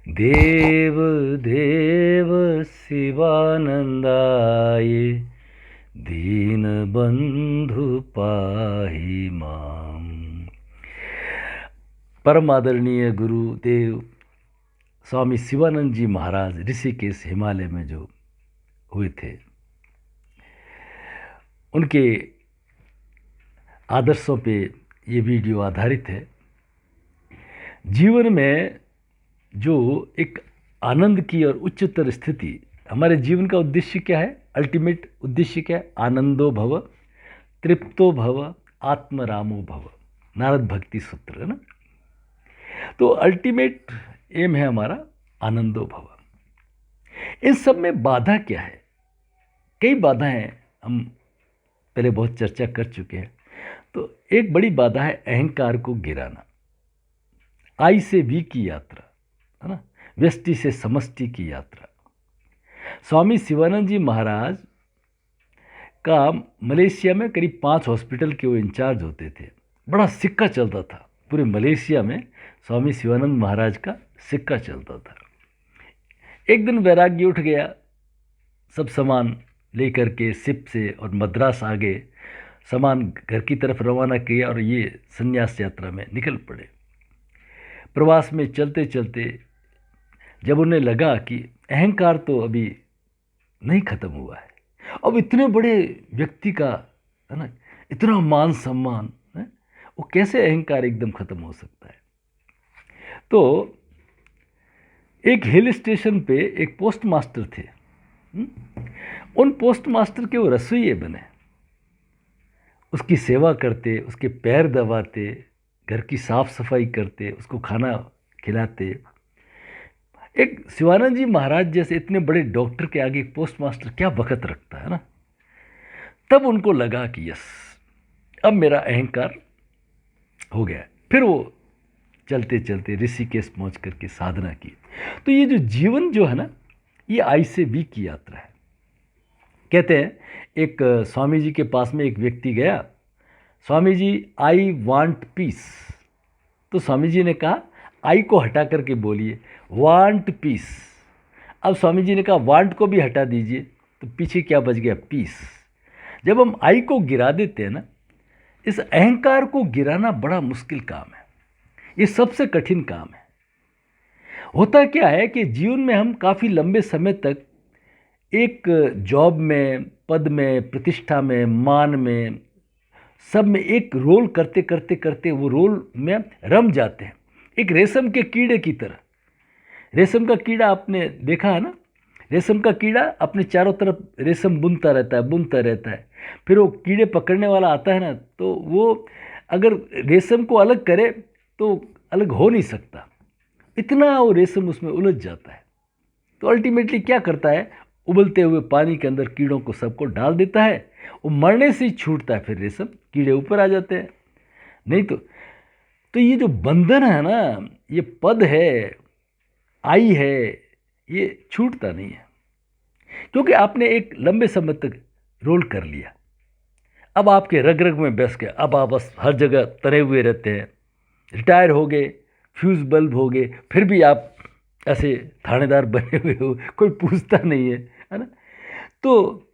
देव देव शिवानंदाय दीन बंधु पाहि माम। परम आदरणीय गुरुदेव स्वामी शिवानंद जी महाराज ऋषिकेश हिमालय में जो हुए थे, उनके आदर्शों पे ये वीडियो आधारित है। जीवन में जो एक आनंद की और उच्चतर स्थिति, हमारे जीवन का उद्देश्य क्या है? अल्टीमेट उद्देश्य क्या है? आनंदो भव, तृप्तो भव, आत्मरामो भव, नारद भक्ति सूत्र है ना। तो अल्टीमेट एम है हमारा आनंदो भव। इन सब में बाधा क्या है? कई बाधाएं हम पहले बहुत चर्चा कर चुके हैं। तो एक बड़ी बाधा है अहंकार को गिराना, आई से वी की यात्रा है ना, व्यष्टि से समष्टि की यात्रा। स्वामी शिवानंद जी महाराज का मलेशिया में करीब 5 हॉस्पिटल के वो इंचार्ज होते थे। बड़ा सिक्का चलता था पूरे मलेशिया में, स्वामी शिवानंद महाराज का सिक्का चलता था। एक दिन वैराग्य उठ गया, सब सामान लेकर के शिप से और मद्रास आ गए, सामान घर की तरफ रवाना किया और ये संन्यास यात्रा में निकल पड़े। प्रवास में चलते चलते जब उन्हें लगा कि अहंकार तो अभी नहीं खत्म हुआ है, अब इतने बड़े व्यक्ति का है ना, इतना मान सम्मान है, वो कैसे अहंकार एकदम खत्म हो सकता है? तो एक हिल स्टेशन पे एक पोस्ट मास्टर थे। उन पोस्ट मास्टर के वो रसोइये बने, उसकी सेवा करते, उसके पैर दबाते, घर की साफ सफाई करते, उसको खाना खिलाते। एक शिवानंद जी महाराज जैसे इतने बड़े डॉक्टर के आगे एक पोस्ट मास्टर क्या वक़्त रखता है ना। तब उनको लगा कि यस, अब मेरा अहंकार हो गया। फिर वो चलते चलते ऋषिकेश पहुँच करके साधना की। तो ये जो जीवन जो है ना, ये आई से वी की यात्रा है। कहते हैं एक स्वामी जी के पास में एक व्यक्ति गया, Swami ji I want piece. तो स्वामी जी ने कहा आई को हटा करके बोलिए वांट पीस। अब स्वामी जी ने कहा वांट को भी हटा दीजिए, तो पीछे क्या बच गया? पीस। जब हम आई को गिरा देते हैं ना, इस अहंकार को गिराना बड़ा मुश्किल काम है, ये सबसे कठिन काम है। होता क्या है कि जीवन में हम काफ़ी लंबे समय तक एक जॉब में, पद में, प्रतिष्ठा में, मान में, सब में एक रोल करते करते करते वो रोल में रम जाते हैं, एक रेशम के कीड़े की तरह। रेशम का कीड़ा आपने देखा है ना, रेशम का कीड़ा अपने चारों तरफ रेशम बुनता रहता है, बुनता रहता है। फिर वो कीड़े पकड़ने वाला आता है ना, तो वो अगर रेशम को अलग करे तो अलग हो नहीं सकता, इतना वो रेशम उसमें उलझ जाता है। तो अल्टीमेटली क्या करता है, उबलते हुए पानी के अंदर कीड़ों को सबको डाल देता है, वो मरने से ही छूटता है, फिर रेशम कीड़े ऊपर आ जाते हैं। नहीं तो ये जो बंधन है ना, ये पद है, आई है, ये छूटता नहीं है, क्योंकि आपने एक लंबे समय तक रोल कर लिया। अब आपके रग रग में बैस गया, अब आप बस हर जगह तरे हुए रहते हैं। रिटायर हो गए, फ्यूज़ बल्ब हो गए, फिर भी आप ऐसे थानेदार बने हुए हो, कोई पूछता नहीं है ना। तो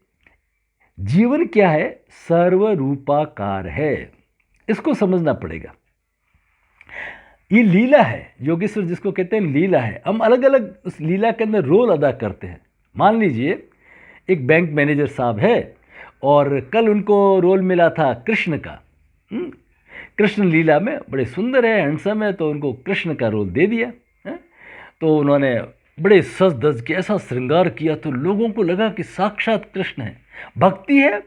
जीवन क्या है? सर्वरूपाकार है, इसको समझना पड़ेगा। ये लीला है, योगेश्वर जिसको कहते हैं लीला है। हम अलग अलग उस लीला के अंदर रोल अदा करते हैं। मान लीजिए एक बैंक मैनेजर साहब है और कल उनको रोल मिला था कृष्ण का। कृष्ण लीला में बड़े सुंदर है, हैंडसम है, तो उनको कृष्ण का रोल दे दिया है? तो उन्होंने बड़े सज धज के ऐसा श्रृंगार किया, तो लोगों को लगा कि साक्षात कृष्ण है। भक्ति है,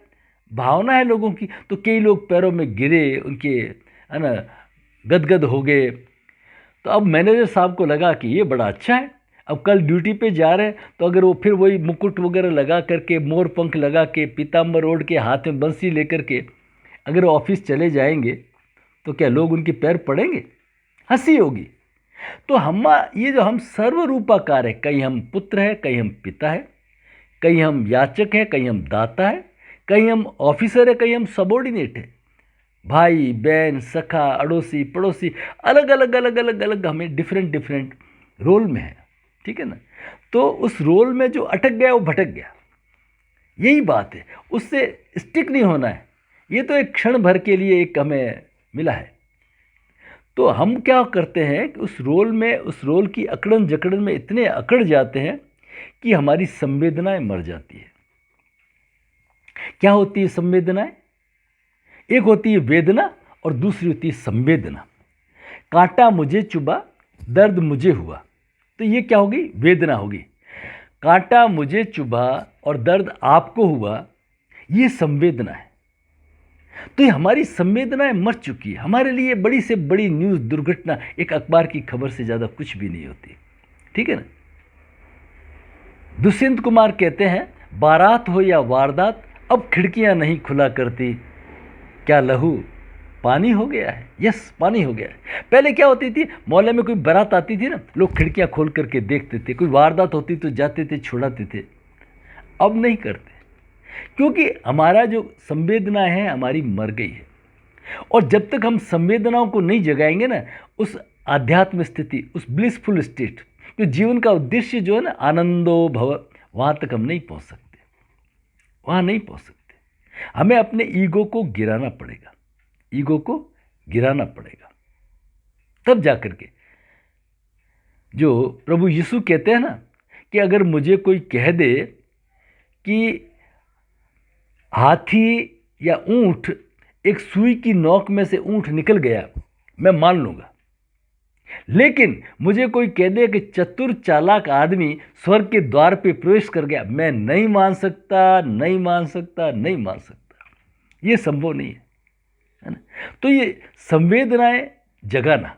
भावना है लोगों की। तो कई लोग पैरों में गिरे, उनके है ना गदगद हो गए। तो अब मैनेजर साहब को लगा कि ये बड़ा अच्छा है, अब कल ड्यूटी पे जा रहे हैं, तो अगर वो फिर वही मुकुट वगैरह लगा करके, मोर पंख लगा के, पीताम्बर ओढ़ के, हाथ में बंसी लेकर के अगर ऑफिस चले जाएंगे, तो क्या लोग उनके पैर पड़ेंगे? हंसी होगी। तो ये जो हम सर्वरूपाकार है, कहीं हम पुत्र है, कहीं हम पिता है, कहीं हम याचक है, कहीं हम दाता है, कहीं हम ऑफिसर है, कहीं हम सबॉर्डिनेट है। भाई बहन, सखा, अड़ोसी, पड़ोसी, अलग अलग अलग अलग अलग हमें डिफरेंट डिफरेंट रोल में है। ठीक है ना। तो उस रोल में जो अटक गया वो भटक गया, यही बात है, उससे स्टिक नहीं होना है। ये तो एक क्षण भर के लिए एक हमें मिला है। तो हम क्या करते हैं कि उस रोल में, उस रोल की अकड़न जकड़न में इतने अकड़ जाते हैं कि हमारी संवेदनाएं मर जाती है। क्या होती है संवेदनाएं? एक होती है वेदना और दूसरी होती है संवेदना। कांटा मुझे चुभा, दर्द मुझे हुआ, तो ये क्या होगी? वेदना होगी। कांटा मुझे चुभा और दर्द आपको हुआ, ये संवेदना है। तो ये हमारी संवेदनाएं मर चुकी है। हमारे लिए बड़ी से बड़ी न्यूज़, दुर्घटना एक अखबार की खबर से ज़्यादा कुछ भी नहीं होती, ठीक है ना। दुष्यंत कुमार कहते हैं, बारात हो या वारदात, अब खिड़कियां नहीं खुला करती, क्या लहू पानी हो गया है? यस, पानी हो गया है। पहले क्या होती थी, मोहल्ले में कोई बारात आती थी ना, लोग खिड़कियां खोल करके देखते थे, कोई वारदात होती तो जाते थे, छुड़ाते थे। अब नहीं करते, क्योंकि हमारा जो संवेदना है हमारी मर गई है। और जब तक हम संवेदनाओं को नहीं जगाएंगे ना, उस आध्यात्म स्थिति, उस ब्लिसफुल स्टेट, जो जीवन का उद्देश्य जो है ना, आनंदो भव, वहाँ तक हम नहीं पहुँच सकते, वहाँ नहीं पहुँच सकते। हमें अपने ईगो को गिराना पड़ेगा, ईगो को गिराना पड़ेगा, तब जाकर के जो प्रभु यीशु कहते हैं ना कि अगर मुझे कोई कह दे कि हाथी या ऊंट, एक सुई की नोक में से ऊंट निकल गया, मैं मान लूंगा। लेकिन मुझे कोई कह दे कि चतुर चालाक आदमी स्वर्ग के द्वार पे प्रवेश कर गया, मैं नहीं मान सकता, नहीं मान सकता, नहीं मान सकता। ये संभव नहीं है ना। तो ये संवेदनाएं जगाना,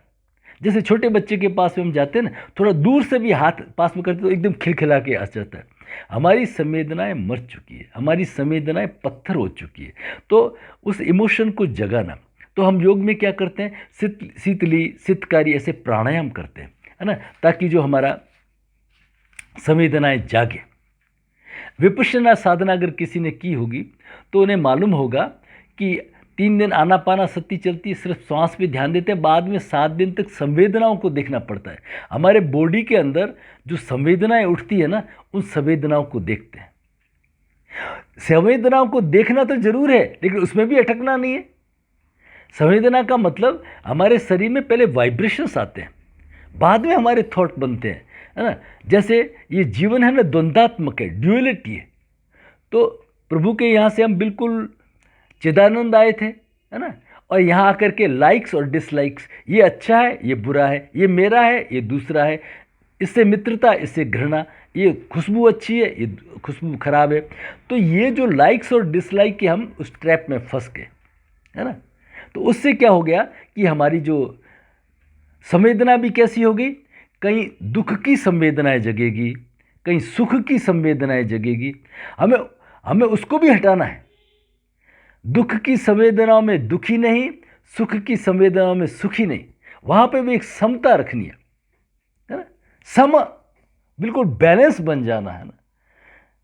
जैसे छोटे बच्चे के पास में हम जाते हैं ना, थोड़ा दूर से भी हाथ पास में करते तो एकदम खिलखिला के आ जाता है। हमारी संवेदनाएं मर चुकी है, हमारी संवेदनाएं पत्थर हो चुकी है। तो उस इमोशन को जगाना, तो हम योग में क्या करते हैं, शीतली शीतकारी ऐसे प्राणायाम करते हैं, है ना, ताकि जो हमारा संवेदनाएं जागे। विपश्यना साधना अगर किसी ने की होगी तो उन्हें मालूम होगा कि 3 दिन आनापाना सती चलती है, सिर्फ श्वास पे ध्यान देते हैं, बाद में 7 दिन तक संवेदनाओं को देखना पड़ता है। हमारे बॉडी के अंदर जो संवेदनाएं उठती है ना, उन संवेदनाओं को देखते हैं। संवेदनाओं को देखना तो जरूर है, लेकिन उसमें भी अटकना नहीं है। संवेदना का मतलब हमारे शरीर में पहले वाइब्रेशंस आते हैं, बाद में हमारे थॉट बनते हैं, है ना। जैसे ये जीवन है ना, द्वंद्वात्मक है, ड्यूअलिटी है। तो प्रभु के यहाँ से हम बिल्कुल चिदानंद आए थे, है ना, और यहाँ आकर के लाइक्स और डिसलाइक्स, ये अच्छा है, ये बुरा है, ये मेरा है, ये दूसरा है, इससे मित्रता, इससे घृणा, ये खुशबू अच्छी है, ये खुशबू खराब है। तो ये जो लाइक्स और डिसलाइक के हम उस ट्रैप में फंस गए, है ना। तो उससे क्या हो गया कि हमारी जो संवेदना भी कैसी होगी, कहीं दुख की संवेदनाएं जगेगी, कहीं सुख की संवेदनाएं जगेगी। हमें उसको भी हटाना है। दुख की संवेदनाओं में दुखी नहीं, सुख की संवेदनाओं में सुखी नहीं, वहाँ पे भी एक समता रखनी है ना, सम, बिल्कुल बैलेंस बन जाना है ना।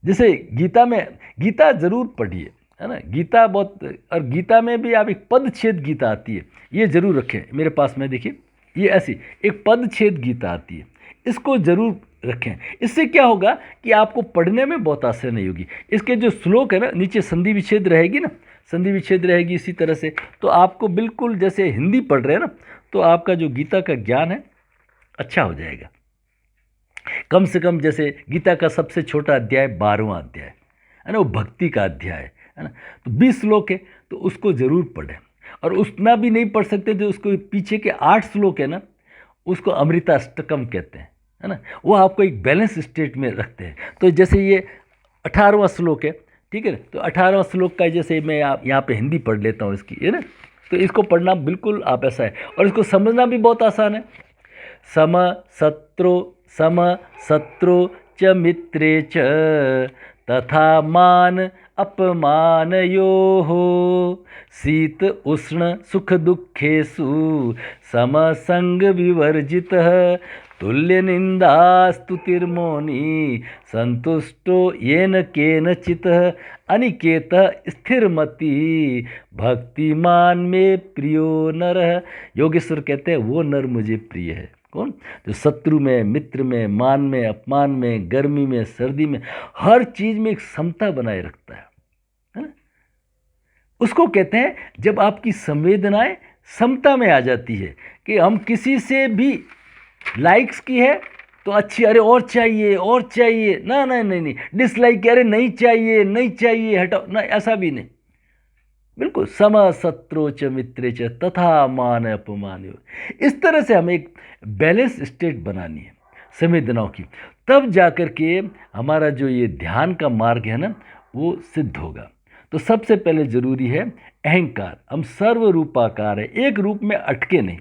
जैसे गीता में, गीता जरूर पढ़िए, है ना, गीता बहुत, और गीता में भी आप एक पदच्छेद गीता आती है, ये जरूर रखें मेरे पास में, देखिए ये ऐसी एक पदच्छेद गीता आती है, इसको जरूर रखें। इससे क्या होगा कि आपको पढ़ने में बहुत आसानी होगी। इसके जो श्लोक है ना, नीचे संधि विच्छेद रहेगी ना, संधि विच्छेद रहेगी इसी तरह से, तो आपको बिल्कुल जैसे हिंदी पढ़ रहे हैं ना, तो आपका जो गीता का ज्ञान है अच्छा हो जाएगा। कम से कम जैसे गीता का सबसे छोटा अध्याय 12वां अध्याय है ना, वो भक्ति का अध्याय है ना, तो 20 श्लोक है, तो उसको जरूर पढ़ें। और उतना भी नहीं पढ़ सकते जो उसको पीछे के 8 श्लोक है ना, उसको अमृताष्टकम कहते हैं, है ना, वो आपको एक बैलेंस स्टेट में रखते हैं। तो जैसे ये 18वां श्लोक है, ठीक है ना, तो 18वां श्लोक का जैसे मैं यहाँ पे हिंदी पढ़ लेता हूँ इसकी, है ना, तो इसको पढ़ना बिल्कुल आप ऐसा है, और इसको समझना भी बहुत आसान है। सम शत्रु च मित्रे च तथा मान अपमानयोः शीत उष्ण सुख दुखेषु समसंग विवर्जितः तुल्य निंदा स्तुतिर्मौनी संतुष्टो येन केनचितः अनिकेतः स्थिरमति भक्तिमान में प्रियो नरः। योगेश्वर कहते हैं वो नर मुझे प्रिय है। कौन? जो शत्रु में, मित्र में, मान में, अपमान में, गर्मी में, सर्दी में, हर चीज में एक समता बनाए रखता है ना? उसको कहते हैं जब आपकी संवेदनाएं समता में आ जाती है कि हम किसी से भी लाइक्स की है तो अच्छी, अरे और चाहिए और चाहिए, ना ना नहीं नहीं, डिसलाइक, अरे नहीं चाहिए नहीं चाहिए, हटाओ ना, ऐसा भी नहीं। बिल्कुल सम शत्रु च मित्रे च तथा मान अपमान। इस तरह से हमें एक बैलेंस स्टेट बनानी है संवेदनाओं की, तब जाकर के हमारा जो ये ध्यान का मार्ग है ना वो सिद्ध होगा। तो सबसे पहले जरूरी है अहंकार। हम सर्वरूपाकार है, एक रूप में अटके नहीं,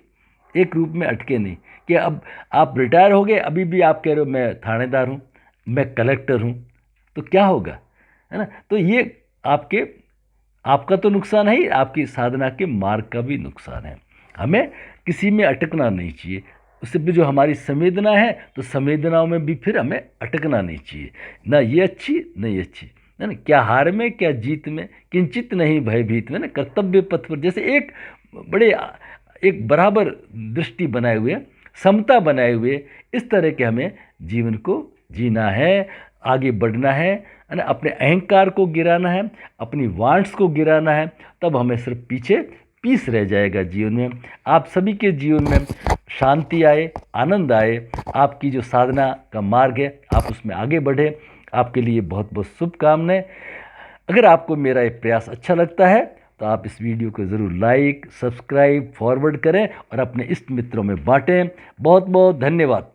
एक रूप में अटके नहीं कि अब आप रिटायर हो गए, अभी भी आप कह रहे हो मैं थानेदार हूँ, मैं कलेक्टर हूँ, तो क्या होगा, है ना? तो ये आपका तो नुकसान है ही, आपकी साधना के मार्ग का भी नुकसान है। हमें किसी में अटकना नहीं चाहिए। उससे भी जो हमारी संवेदना है तो संवेदनाओं में भी फिर हमें अटकना नहीं चाहिए, ना ये अच्छी ना ये अच्छी, है ना? क्या हार में क्या जीत में, किंचित नहीं भयभीत में, ना कर्तव्य पथ पर, जैसे एक बराबर दृष्टि बनाए हुए, समता बनाए हुए, इस तरह के हमें जीवन को जीना है, आगे बढ़ना है ना? अपने अहंकार को गिराना है, अपनी वांट्स को गिराना है, तब हमें सिर्फ पीछे पीस रह जाएगा जीवन में। आप सभी के जीवन में शांति आए, आनंद आए, आपकी जो साधना का मार्ग है आप उसमें आगे बढ़े। आपके लिए बहुत बहुत शुभकामनाएं। अगर आपको मेरा ये प्रयास अच्छा लगता है तो आप इस वीडियो को ज़रूर लाइक, सब्सक्राइब, फॉरवर्ड करें और अपने इष्ट मित्रों में बांटें। बहुत बहुत धन्यवाद।